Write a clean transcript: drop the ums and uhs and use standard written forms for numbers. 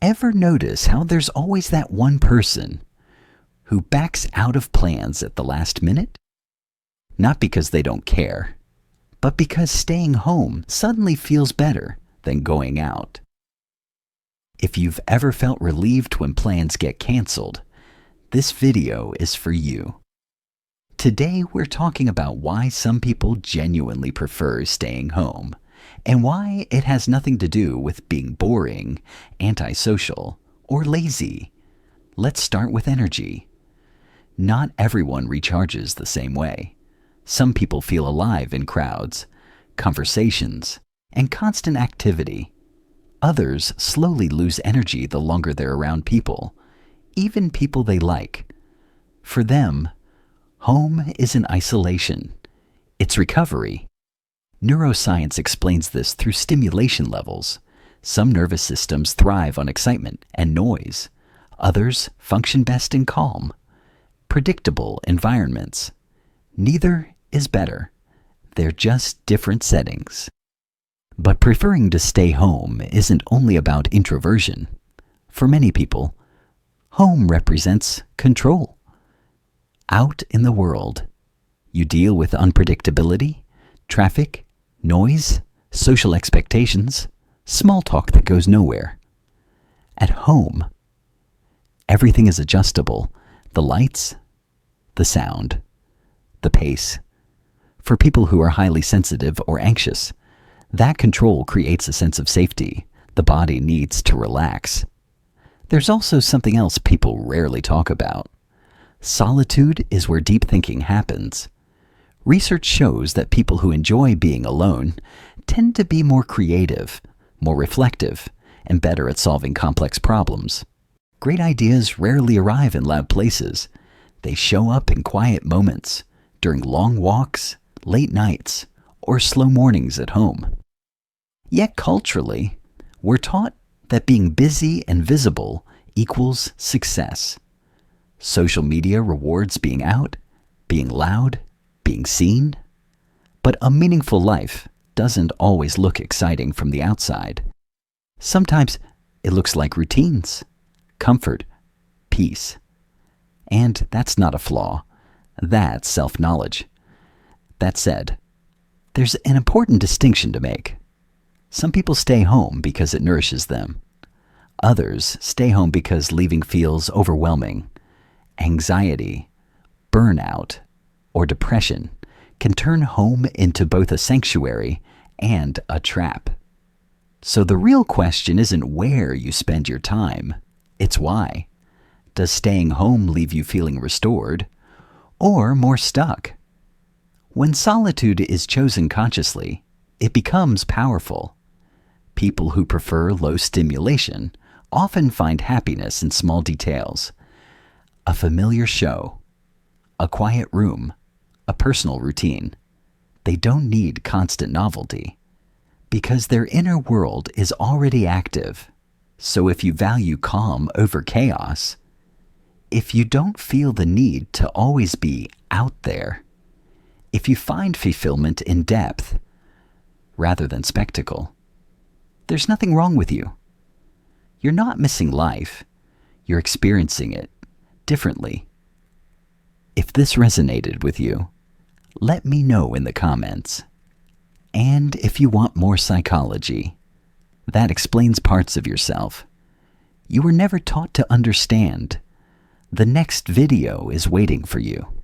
Ever notice how there's always that one person who backs out of plans at the last minute? Not because they don't care, but because staying home suddenly feels better than going out. If you've ever felt relieved when plans get canceled, this video is for you. Today we're talking about why some people genuinely prefer staying home, and why it has nothing to do with being boring, antisocial, or lazy. Let's start with energy. Not everyone recharges the same way. Some people feel alive in crowds, conversations, and constant activity. Others slowly lose energy the longer they're around people, even people they like. For them, home isn't isolation, it's recovery. Neuroscience explains this through stimulation levels. Some nervous systems thrive on excitement and noise. Others function best in calm, predictable environments. Neither is better. They're just different settings. But preferring to stay home isn't only about introversion. For many people, home represents control. Out in the world, you deal with unpredictability, traffic, noise, social expectations, small talk that goes nowhere. At home, everything is adjustable. The lights, the sound, the pace. For people who are highly sensitive or anxious, that control creates a sense of safety. The body needs to relax. There's also something else people rarely talk about. Solitude is where deep thinking happens. Research shows that people who enjoy being alone tend to be more creative, more reflective, and better at solving complex problems. Great ideas rarely arrive in loud places. They show up in quiet moments, during long walks, late nights, or slow mornings at home. Yet culturally, we're taught that being busy and visible equals success. Social media rewards being out, being loud, being seen. But a meaningful life doesn't always look exciting from the outside. Sometimes it looks like routines, comfort, peace. And that's not a flaw. That's self-knowledge. That said, there's an important distinction to make. Some people stay home because it nourishes them. Others stay home because leaving feels overwhelming. Anxiety, burnout, or depression can turn home into both a sanctuary and a trap. So the real question isn't where you spend your time, it's why. Does staying home leave you feeling restored, or more stuck? When solitude is chosen consciously, it becomes powerful. People who prefer low stimulation often find happiness in small details. A familiar show, a quiet room, a personal routine. They don't need constant novelty because their inner world is already active. So if you value calm over chaos, if you don't feel the need to always be out there, if you find fulfillment in depth rather than spectacle, there's nothing wrong with you. You're not missing life. You're experiencing it differently. If this resonated with you, let me know in the comments. And if you want more psychology, that explains parts of yourself you were never taught to understand, the next video is waiting for you.